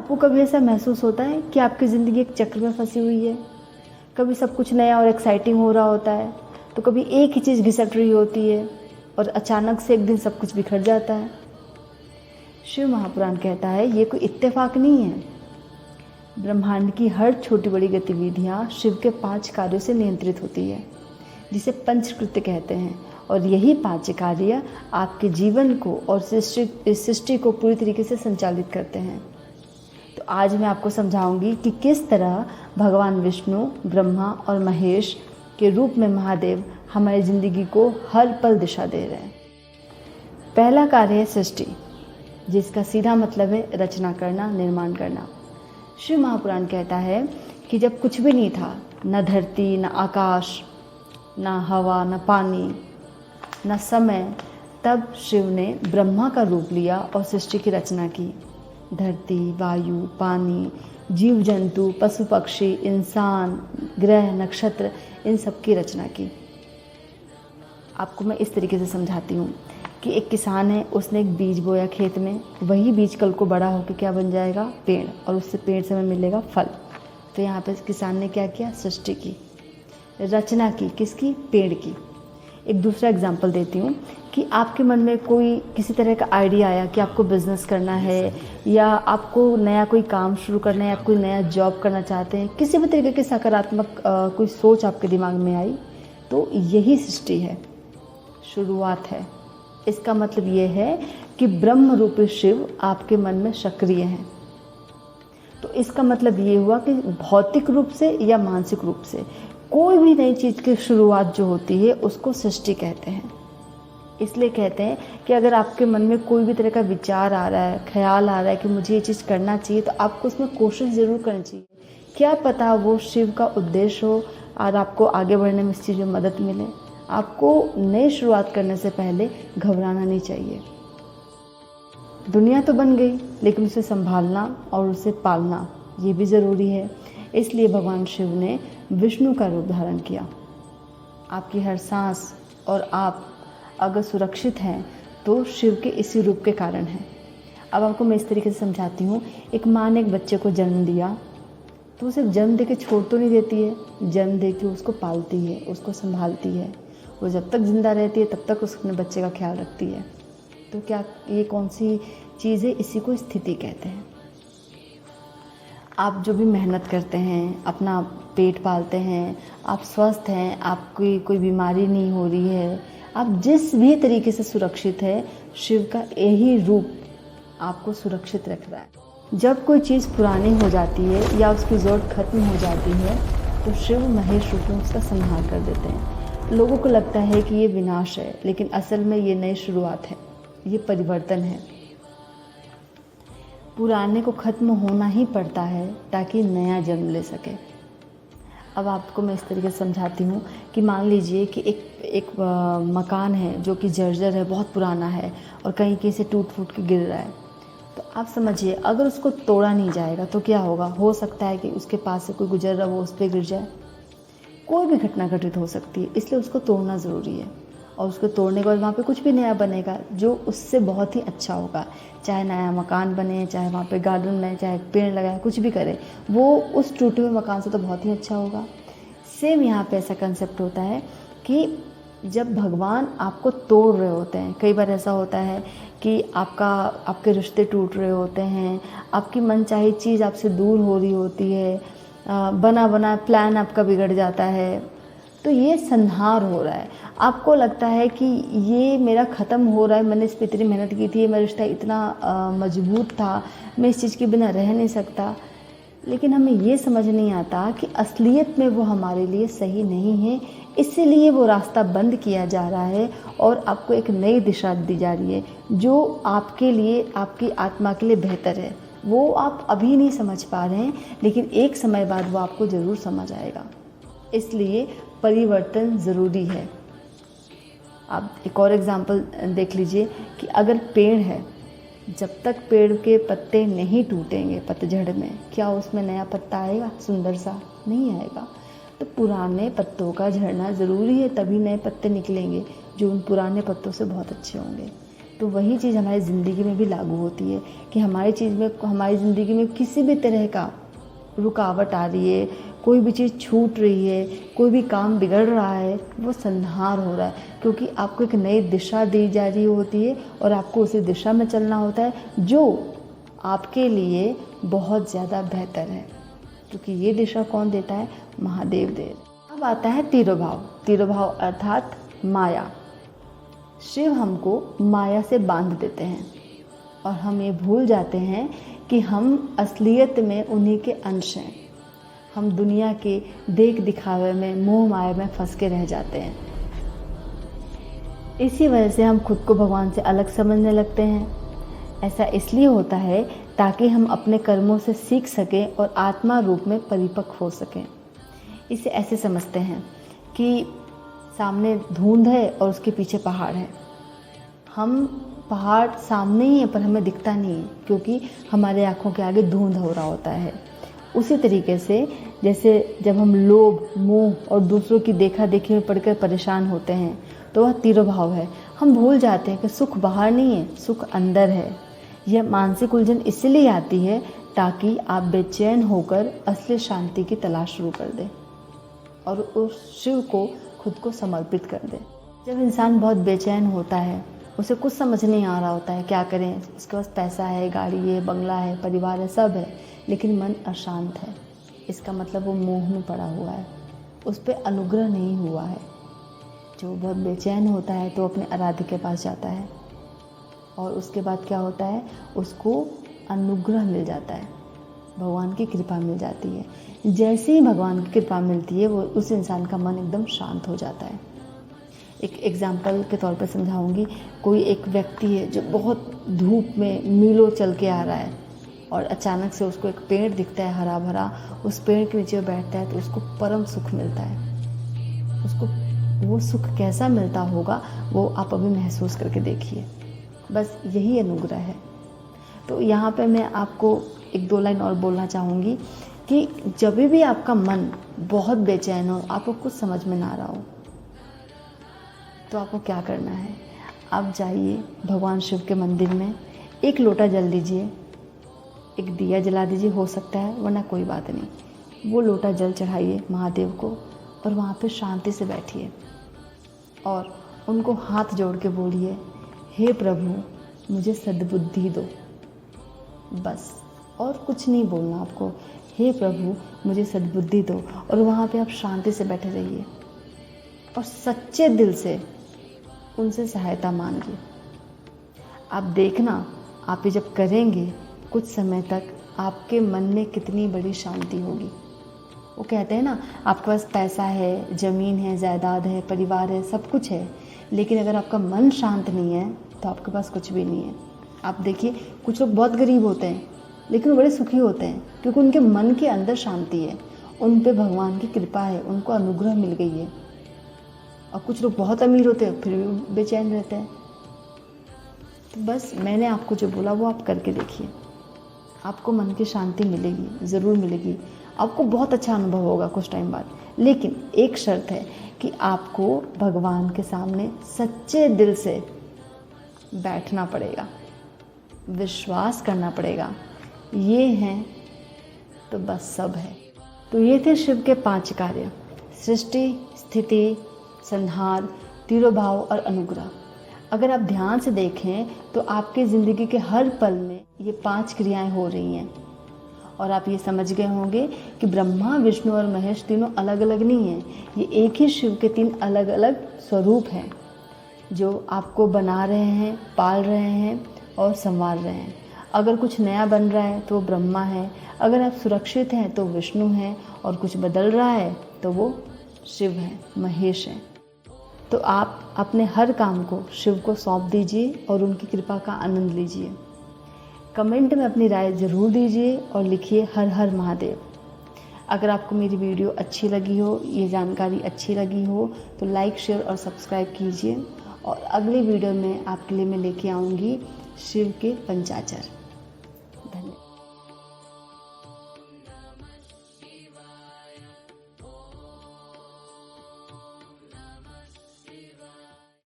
आपको कभी ऐसा महसूस होता है कि आपकी ज़िंदगी एक चक्र में फंसी हुई है? कभी सब कुछ नया और एक्साइटिंग हो रहा होता है, तो कभी एक ही चीज़ घिसट रही होती है और अचानक से एक दिन सब कुछ बिखर जाता है। शिव महापुराण कहता है ये कोई इत्तेफाक नहीं है। ब्रह्मांड की हर छोटी बड़ी गतिविधियाँ शिव के 5 कार्यों से नियंत्रित होती है, जिसे पंचकृत्य कहते हैं। और यही 5 कार्य आपके जीवन को और सृष्टि को पूरी तरीके से संचालित करते हैं। तो आज मैं आपको समझाऊंगी कि किस तरह भगवान विष्णु, ब्रह्मा और महेश के रूप में महादेव हमारी ज़िंदगी को हर पल दिशा दे रहे हैं। पहला कार्य है सृष्टि, जिसका सीधा मतलब है रचना करना, निर्माण करना। शिव महापुराण कहता है कि जब कुछ भी नहीं था, न धरती, न आकाश, न हवा, न पानी, न समय, तब शिव ने ब्रह्मा का रूप लिया और सृष्टि की रचना की। धरती, वायु, पानी, जीव जंतु, पशु पक्षी, इंसान, ग्रह, नक्षत्र, इन सब की रचना की। आपको मैं इस तरीके से समझाती हूँ कि एक किसान है, उसने एक बीज बोया खेत में। वही बीज कल को बड़ा होकर क्या बन जाएगा? पेड़, और उससे पेड़ से हमें मिलेगा फल। तो यहाँ पे किसान ने क्या किया? सृष्टि की, रचना की। किसकी? पेड़ की। एक दूसरा एग्जाम्पल देती हूँ कि आपके मन में कोई किसी तरह का आइडिया आया कि आपको बिज़नेस करना है, या आपको नया कोई काम शुरू करना है, या कोई नया जॉब करना चाहते हैं, किसी भी तरीके की सकारात्मक कोई सोच आपके दिमाग में आई, तो यही सृष्टि है, शुरुआत है। इसका मतलब ये है कि ब्रह्म रूपी शिव आपके मन में सक्रिय हैं। तो इसका मतलब ये हुआ कि भौतिक रूप से या मानसिक रूप से कोई भी नई चीज़ की शुरुआत जो होती है उसको सृष्टि कहते हैं। इसलिए कहते हैं कि अगर आपके मन में कोई भी तरह का विचार आ रहा है, ख्याल आ रहा है कि मुझे ये चीज़ करना चाहिए, तो आपको उसमें कोशिश ज़रूर करनी चाहिए। क्या पता वो शिव का उद्देश्य हो और आपको आगे बढ़ने में इस चीज़ में मदद मिले। आपको नई शुरुआत करने से पहले घबराना नहीं चाहिए। दुनिया तो बन गई, लेकिन उसे संभालना और उसे पालना ये भी ज़रूरी है। इसलिए भगवान शिव ने विष्णु का रूप धारण किया। आपकी हर सांस और आप अगर सुरक्षित हैं तो शिव के इसी रूप के कारण हैं। अब आपको मैं इस तरीके से समझाती हूँ। एक माँ ने एक बच्चे को जन्म दिया, तो वो सिर्फ जन्म दे के छोड़ तो नहीं देती है। जन्म दे के उसको पालती है, उसको संभालती है। वो जब तक ज़िंदा रहती है तब तक उसने बच्चे का ख्याल रखती है। तो क्या ये कौन सी चीज़ है? इसी को स्थिति कहते हैं। आप जो भी मेहनत करते हैं, अपना पेट पालते हैं, आप स्वस्थ हैं, आपकी कोई बीमारी नहीं हो रही है, आप जिस भी तरीके से सुरक्षित है, शिव का यही रूप आपको सुरक्षित रख रहा है। जब कोई चीज़ पुरानी हो जाती है या उसकी ज़रूरत खत्म हो जाती है, तो शिव महेश रूप में उसका संहार कर देते हैं। लोगों को लगता है कि ये विनाश है, लेकिन असल में ये नई शुरुआत है, ये परिवर्तन है। पुराने को ख़त्म होना ही पड़ता है ताकि नया जन्म ले सके। अब आपको मैं इस तरीके से समझाती हूँ कि मान लीजिए कि एक मकान है जो कि जर्जर है, बहुत पुराना है और कहीं कहीं से टूट फूट के गिर रहा है। तो आप समझिए, अगर उसको तोड़ा नहीं जाएगा तो क्या होगा? हो सकता है कि उसके पास से कोई गुजर रहा वो उस पर गिर जाए। कोई भी घटना घटित हो सकती है, इसलिए उसको तोड़ना ज़रूरी है। और उसको तोड़ने के बाद वहाँ पे कुछ भी नया बनेगा जो उससे बहुत ही अच्छा होगा। चाहे नया मकान बने, चाहे वहाँ पे गार्डन बने, चाहे पेड़ लगाए, कुछ भी करे, वो उस टूटे हुए मकान से तो बहुत ही अच्छा होगा। सेम यहाँ पे ऐसा कंसेप्ट होता है कि जब भगवान आपको तोड़ रहे होते हैं, कई बार ऐसा होता है कि आपके रिश्ते टूट रहे होते हैं, आपकी मनचाही चीज़ आपसे दूर हो रही होती है, बना बना प्लान आपका बिगड़ जाता है, तो ये संहार हो रहा है। आपको लगता है कि ये मेरा ख़त्म हो रहा है, मैंने इस पर इतनी मेहनत की थी, मेरा रिश्ता इतना मजबूत था, मैं इस चीज़ के बिना रह नहीं सकता। लेकिन हमें ये समझ नहीं आता कि असलियत में वो हमारे लिए सही नहीं है, इसीलिए वो रास्ता बंद किया जा रहा है और आपको एक नई दिशा दी जा रही है जो आपके लिए, आपकी आत्मा के लिए बेहतर है। वो आप अभी नहीं समझ पा रहे हैं, लेकिन एक समय बाद वो आपको ज़रूर समझ आएगा। इसलिए परिवर्तन ज़रूरी है। आप एक और एग्जांपल देख लीजिए कि अगर पेड़ है, जब तक पेड़ के पत्ते नहीं टूटेंगे पतझड़ में, क्या उसमें नया पत्ता आएगा? सुंदर सा नहीं आएगा। तो पुराने पत्तों का झड़ना ज़रूरी है, तभी नए पत्ते निकलेंगे जो उन पुराने पत्तों से बहुत अच्छे होंगे। तो वही चीज़ हमारी ज़िंदगी में भी लागू होती है कि हमारी ज़िंदगी में किसी भी तरह का रुकावट आ रही है, कोई भी चीज़ छूट रही है, कोई भी काम बिगड़ रहा है, वो संहार हो रहा है, क्योंकि आपको एक नई दिशा दी जा रही होती है और आपको उसी दिशा में चलना होता है जो आपके लिए बहुत ज़्यादा बेहतर है, क्योंकि ये दिशा कौन देता है? महादेव देव। अब आता है तिरोभाव। तिरोभाव अर्थात माया। शिव हमको माया से बांध देते हैं और हम ये भूल जाते हैं कि हम असलियत में उन्हीं के अंश हैं। हम दुनिया के देख दिखावे में, मोह माया में फंस के रह जाते हैं। इसी वजह से हम खुद को भगवान से अलग समझने लगते हैं। ऐसा इसलिए होता है ताकि हम अपने कर्मों से सीख सकें और आत्मा रूप में परिपक्व हो सकें। इसे ऐसे समझते हैं कि सामने धुंध है और उसके पीछे पहाड़ है। हम पहाड़ सामने ही है पर हमें दिखता नहीं है, क्योंकि हमारे आँखों के आगे धुंध हो रहा होता है। उसी तरीके से जैसे जब हम लोभ, मोह और दूसरों की देखा देखी में पड़कर परेशान होते हैं, तो वह तिरोभाव है। हम भूल जाते हैं कि सुख बाहर नहीं है, सुख अंदर है। यह मानसिक उलझन इसलिए आती है ताकि आप बेचैन होकर असली शांति की तलाश शुरू कर दें और उस शिव को खुद को समर्पित कर दें। जब इंसान बहुत बेचैन होता है, उसे कुछ समझ नहीं आ रहा होता है क्या करें, उसके पास पैसा है, गाड़ी है, बंगला है, परिवार है, सब है, लेकिन मन अशांत है, इसका मतलब वो मोह में पड़ा हुआ है, उस पर अनुग्रह नहीं हुआ है। जो बहुत बेचैन होता है तो अपने आराध्य के पास जाता है और उसके बाद क्या होता है, उसको अनुग्रह मिल जाता है, भगवान की कृपा मिल जाती है। जैसे ही भगवान की कृपा मिलती है, वो उस इंसान का मन एकदम शांत हो जाता है। एक एग्जाम्पल के तौर पर समझाऊंगी। कोई एक व्यक्ति है जो बहुत धूप में मीलों चल के आ रहा है और अचानक से उसको एक पेड़ दिखता है हरा भरा, उस पेड़ के नीचे बैठता है तो उसको परम सुख मिलता है। उसको वो सुख कैसा मिलता होगा वो आप अभी महसूस करके देखिए। बस यही अनुग्रह है। तो यहाँ पे मैं आपको एक दो लाइन और बोलना चाहूँगी कि जब भी आपका मन बहुत बेचैन हो, आपको कुछ समझ में ना रहा हो, तो आपको क्या करना है, आप जाइए भगवान शिव के मंदिर में, एक लोटा जल दीजिए, एक दिया जला दीजिए, हो सकता है, वरना कोई बात नहीं, वो लोटा जल चढ़ाइए महादेव को और वहाँ पे शांति से बैठिए और उनको हाथ जोड़ के बोलिए, हे प्रभु मुझे सद्बुद्धि दो। बस और कुछ नहीं बोलना आपको, हे प्रभु मुझे सद्बुद्धि दो, और वहाँ पे आप शांति से बैठे रहिए और सच्चे दिल से उनसे सहायता मांगिए। आप देखना, आप ये जब करेंगे कुछ समय तक आपके मन में कितनी बड़ी शांति होगी। वो कहते हैं ना, आपके पास पैसा है, ज़मीन है, जायदाद है, परिवार है, सब कुछ है, लेकिन अगर आपका मन शांत नहीं है तो आपके पास कुछ भी नहीं है। आप देखिए, कुछ लोग बहुत गरीब होते हैं लेकिन वो बड़े सुखी होते हैं, क्योंकि उनके मन के अंदर शांति है, उन पे भगवान की कृपा है, उनको अनुग्रह मिल गई है। और कुछ लोग बहुत अमीर होते हैं फिर भी बेचैन रहते हैं। तो बस मैंने आपको जो बोला वो आप करके देखिए, आपको मन की शांति मिलेगी, ज़रूर मिलेगी। आपको बहुत अच्छा अनुभव होगा कुछ टाइम बाद, लेकिन एक शर्त है कि आपको भगवान के सामने सच्चे दिल से बैठना पड़ेगा, विश्वास करना पड़ेगा। ये हैं तो बस सब है। तो ये थे शिव के 5 कार्य: सृष्टि, स्थिति, संहार, तिरोभाव और अनुग्रह। अगर आप ध्यान से देखें तो आपकी ज़िंदगी के हर पल में ये 5 क्रियाएं हो रही हैं और आप ये समझ गए होंगे कि ब्रह्मा, विष्णु और महेश तीनों अलग अलग नहीं हैं, ये एक ही शिव के 3 अलग अलग स्वरूप हैं जो आपको बना रहे हैं, पाल रहे हैं और संवार रहे हैं। अगर कुछ नया बन रहा है तो वो ब्रह्मा है, अगर आप सुरक्षित हैं तो विष्णु हैं, और कुछ बदल रहा है तो वो शिव हैं, महेश हैं। तो आप अपने हर काम को शिव को सौंप दीजिए और उनकी कृपा का आनंद लीजिए। कमेंट में अपनी राय ज़रूर दीजिए और लिखिए हर हर महादेव। अगर आपको मेरी वीडियो अच्छी लगी हो, ये जानकारी अच्छी लगी हो, तो लाइक, शेयर और सब्सक्राइब कीजिए। और अगली वीडियो में आपके लिए मैं लेके आऊँगी शिव के पंचाचर।